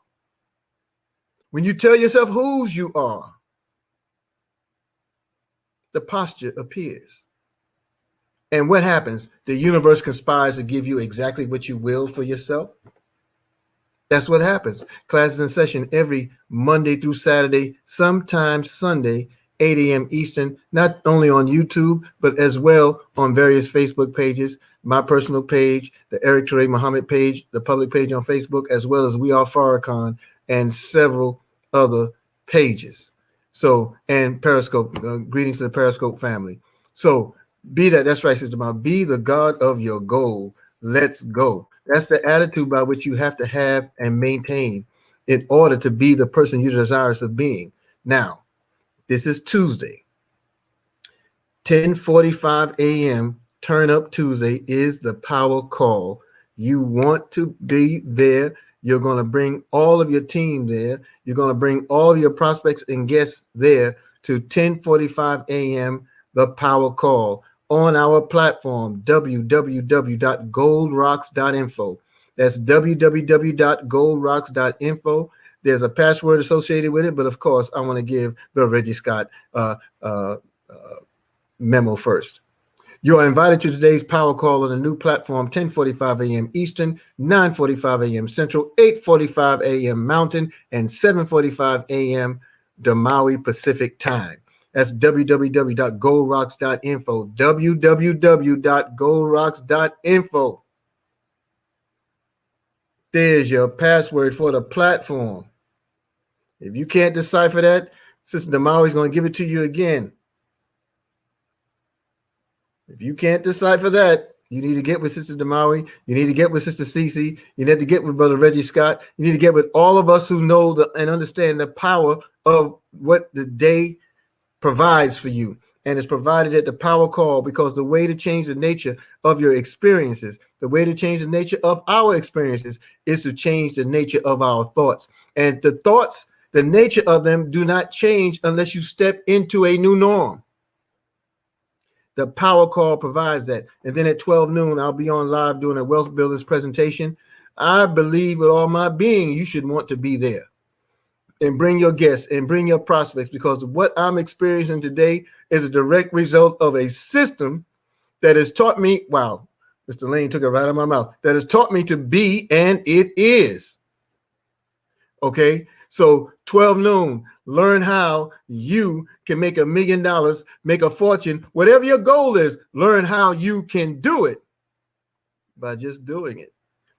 the posture appears. And what happens? The universe conspires to give you exactly what you will for yourself. That's what happens. Classes in session every Monday through Saturday, sometimes Sunday, 8 a.m. Eastern, not only on YouTube, but as well on various Facebook pages, my personal page, the Eric Toure Muhammad page, the public page on Facebook, as well as We Are Farrakhan, and several other pages. So, and Periscope, greetings to the Periscope family. So that's right, Sister Ma, be the God of your goal. Let's go. That's the attitude by which you have to have and maintain in order to be the person you're desirous of being. Now, this is Tuesday, 10:45 a.m. Turn Up Tuesday is the power call. You want to be there. You're going to bring all of your team there. You're going to bring all of your prospects and guests there to 10:45 a.m. the power call on our platform, www.goldrocks.info. That's www.goldrocks.info. There's a password associated with it, but of course, I want to give the Reggie Scott memo first. You are invited to today's power call on a new platform, 10:45 a.m. Eastern, 9:45 a.m. Central, 8:45 a.m. Mountain, and 7:45 a.m. Maui Pacific time. That's www.goldrocks.info, www.goldrocks.info. There's your password for the platform. If you can't decipher that, Sister Damawi is going to give it to you again. If you can't decipher that, you need to get with Sister Damawi. You need to get with Sister Cece. You need to get with Brother Reggie Scott. You need to get with all of us who know and understand the power of what the day provides for you. And it's provided at the power call, because the way to change the nature of your experiences, the way to change the nature of our experiences, is to change the nature of our thoughts. And the thoughts, the nature of them, do not change unless you step into a new norm. The power call provides that. And then at 12 noon, I'll be on live doing a Wealth Builders presentation. I believe with all my being, you should want to be there. And bring your guests and bring your prospects, because what I'm experiencing today is a direct result of a system that has taught me, wow, Mr. Lane took it right out of my mouth, that has taught me to be, and it is. Okay, so 12 noon, learn how you can make $1 million, make a fortune, whatever your goal is, learn how you can do it by just doing it.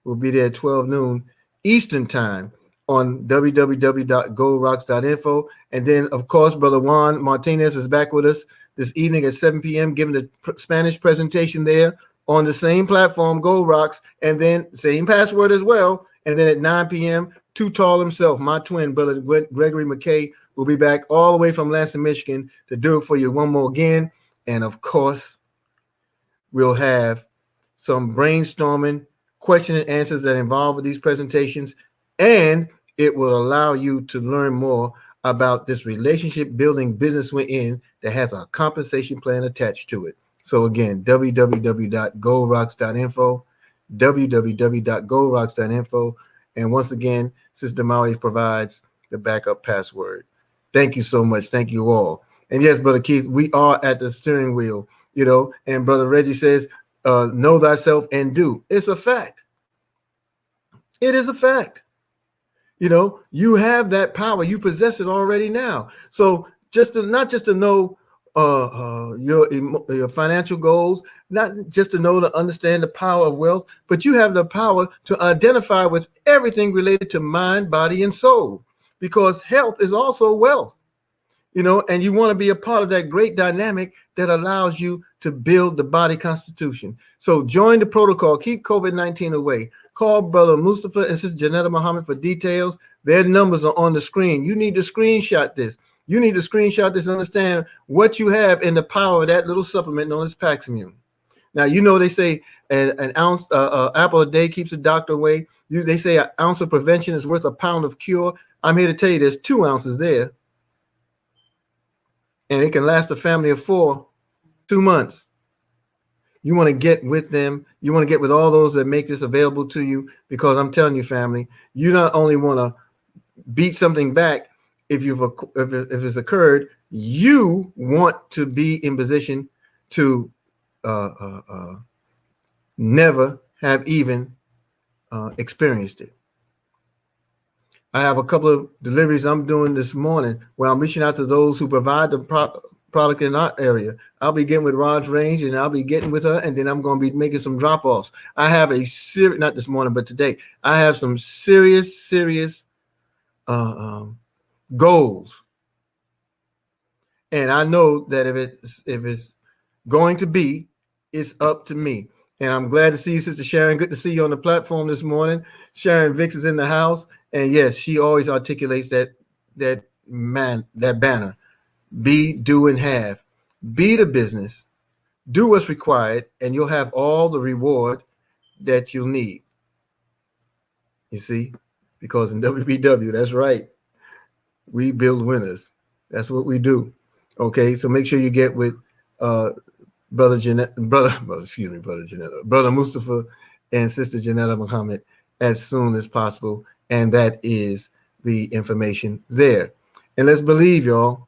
We'll be there at 12 noon Eastern time on www.goldrocks.info. And then, of course, Brother Juan Martinez is back with us this evening at 7 p.m., giving the Spanish presentation there on the same platform, Gold Rocks, and then same password as well. And then at 9 p.m., Too Tall himself, my twin, Brother Gregory McKay, will be back all the way from Lansing, Michigan, to do it for you one more again. And, of course, we'll have some brainstorming, question and answers that involve with these presentations, and it will allow you to learn more about this relationship building business we're in that has a compensation plan attached to it. So again, www.goldrocks.info, www.goldrocks.info. And once again, Sister Maui provides the backup password. Thank you so much. Thank you all. And yes, Brother Keith, we are at the steering wheel, and Brother Reggie says, know thyself and do. It's a fact. It is a fact. You have that power. You possess it already now. So not just to know your financial goals, not just to know to understand the power of wealth, but you have the power to identify with everything related to mind, body, and soul, because health is also wealth, and you want to be a part of that great dynamic that allows you to build the body constitution. So join the protocol, keep COVID-19 away. Call Brother Mustafa and Sister Janetta Muhammad for details. Their numbers are on the screen. You need to screenshot this. You need to screenshot this and understand what you have in the power of that little supplement known as Paximune. Now, they say an ounce, apple a day keeps the doctor away. They say an ounce of prevention is worth a pound of cure. I'm here to tell you there's 2 ounces there. And it can last a family of 4, 2 months. You want to get with them. You want to get with all those that make this available to you, because I'm telling you, family, you not only want to beat something back if it's occurred, you want to be in position to never have even experienced it. I have a couple of deliveries I'm doing this morning where I'm reaching out to those who provide the product in our area. I'll be getting with Raj Range, and I'll be getting with her, and then I'm going to be making some drop-offs. I have a serious, not this morning, but today, I have some serious goals. And I know that if it's going to be, it's up to me. And I'm glad to see you, Sister Sharon. Good to see you on the platform this morning. Sharon Vicks is in the house. And yes, she always articulates that banner. Be, do, and have. Be the business. Do what's required, and you'll have all the reward that you'll need. You see? Because in WBW, that's right. We build winners. That's what we do. Okay, so make sure you get with Brother Mustafa and Sister Janetta Muhammad as soon as possible, and that is the information there. And let's believe, y'all.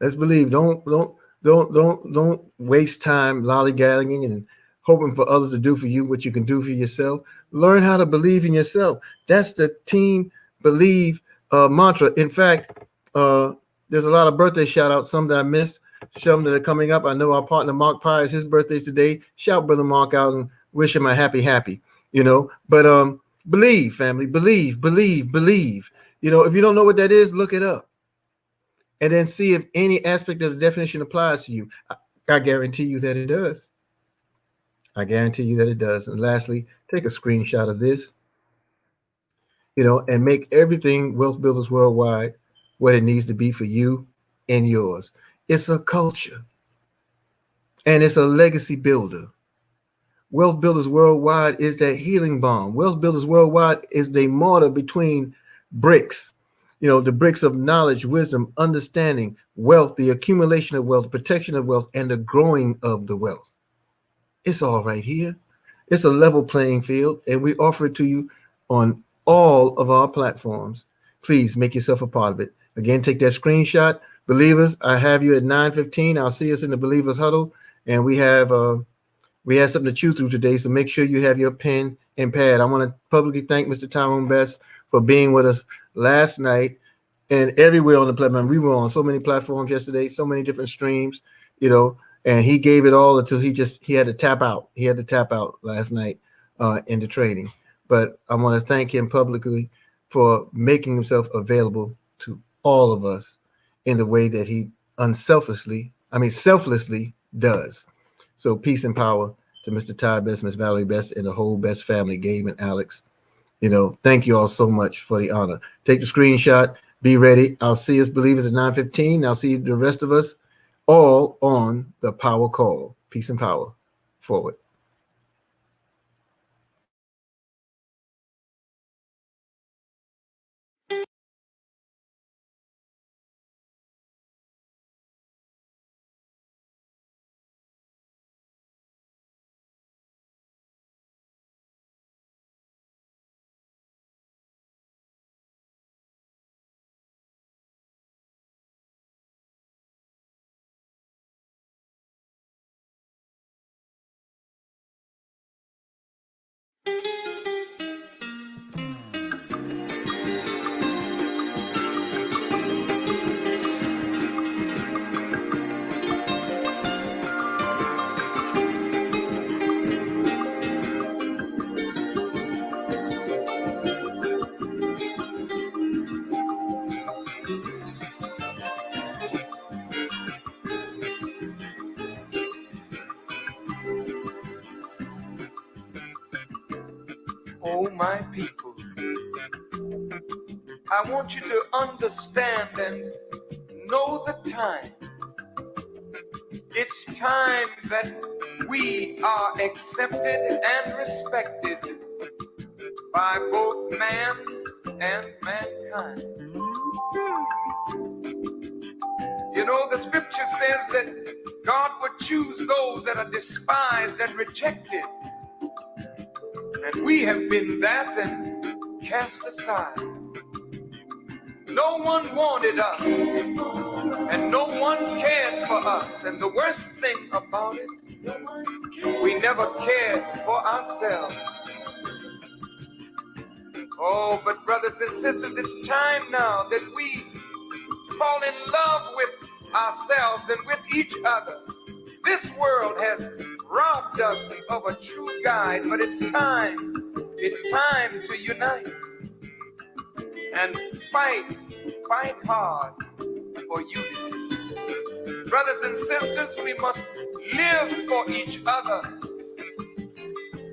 Let's believe. Don't waste time lollygagging and hoping for others to do for you what you can do for yourself. Learn how to believe in yourself. That's the Team Believe mantra. In fact, there's a lot of birthday shout outs, some that I missed, some that are coming up. I know our partner Mark Pies, his birthday's today. Shout Brother Mark out and wish him a happy. But believe, family, believe. If you don't know what that is, look it up. And then see if any aspect of the definition applies to you. I guarantee you that it does. And lastly, take a screenshot of this, and make everything Wealth Builders Worldwide what it needs to be for you and yours. It's a culture, and it's a legacy builder. Wealth Builders Worldwide is that healing balm. Wealth Builders Worldwide is the mortar between bricks. The bricks of knowledge, wisdom, understanding, wealth, the accumulation of wealth, protection of wealth, and the growing of the wealth. It's all right here. It's a level playing field, and we offer it to you on all of our platforms. Please make yourself a part of it. Again, take that screenshot. Believers, I have you at 9:15. I'll see us in the Believers Huddle, and we have something to chew through today, so make sure you have your pen and pad. I want to publicly thank Mr. Tyrone Best for being with us last night and everywhere on the platform. We were on so many platforms yesterday, so many different streams, and he gave it all until he had to tap out. He had to tap out last night into training. But I want to thank him publicly for making himself available to all of us in the way that he selflessly does. So peace and power to Mr. Ty Best, Miss Valerie Best, and the whole Best family, Gabe and Alex. Thank you all so much for the honor. Take the screenshot. Be ready. I'll see us believers at 9:15. I'll see the rest of us all on the power call. Peace and power. Forward. Oh, my people, I want you to understand and know the time. It's time that we are accepted and respected by both man and mankind. You know, the scripture says that God would choose those that are despised and rejected. And we have been that and cast aside. No one wanted us, and no one cared for us. And the worst thing about it, we never cared for ourselves. Oh, but brothers and sisters, it's time now that we fall in love with ourselves and with each other. This world has robbed us of a true guide, but it's time to unite and fight hard for unity. Brothers and sisters, we must live for each other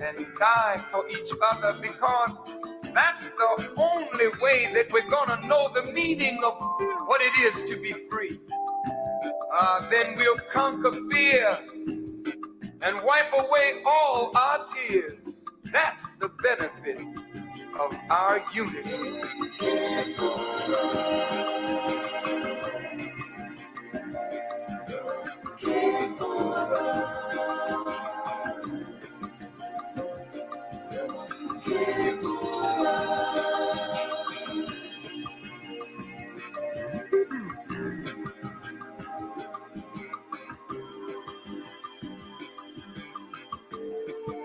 and die for each other, because that's the only way that we're gonna know the meaning of what it is to be free. Then we'll conquer fear and wipe away all our tears. That's the benefit of our unity.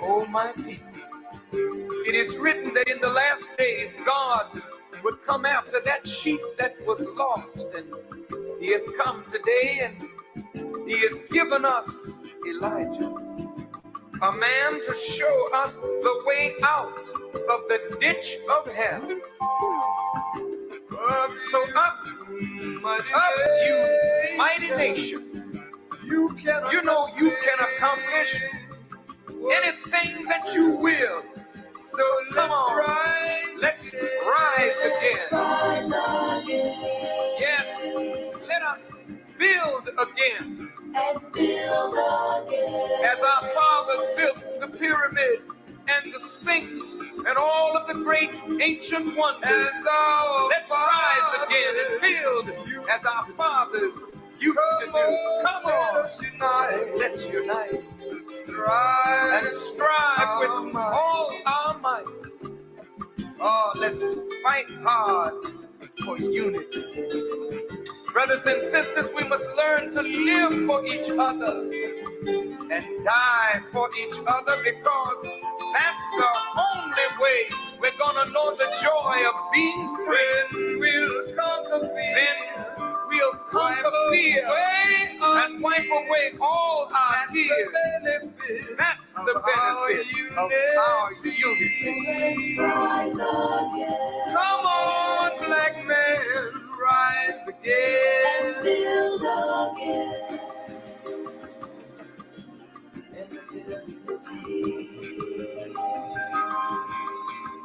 Oh, my people, it is written that in the last days God would come after that sheep that was lost, and he has come today and he has given us Elijah, a man to show us the way out of the ditch of hell. So up, you mighty nation, you know you can accomplish anything that you will. So come on, let's rise again. Yes, let us build again. As our fathers built the pyramids and the Sphinx and all of the great ancient wonders. Let's rise again and build as our fathers used to do. Come on, let's unite. And strive with all our might. Oh, let's fight hard for unity. Brothers and sisters, we must learn to live for each other and die for each other, because that's the only way we're gonna know the joy of being free. We'll conquer fear. Then we'll conquer fear and wipe away all our tears. That's the benefit of our unity. Come on, black man, rise again and build again.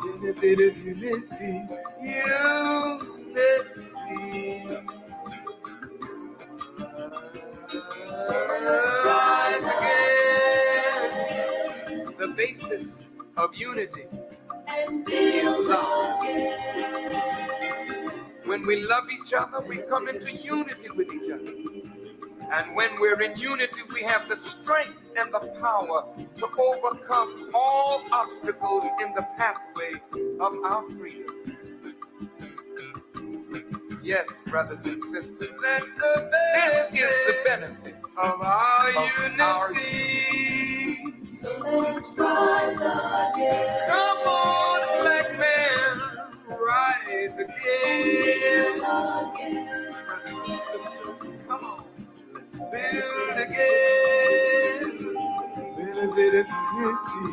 In a bit of unity, rise again. The basis of unity is love. When we love each other, we come into unity with each other. And when we're in unity, we have the strength and the power to overcome all obstacles in the pathway of our freedom. Yes, brothers and sisters, this is the benefit of our unity. So let's rise again. Come on, black man, rise again. Brothers and sisters, come on. Build again, with a bit of unity,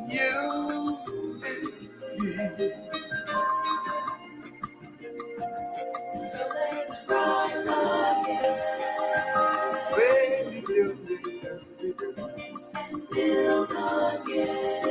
unity. So let's rise again, and build again.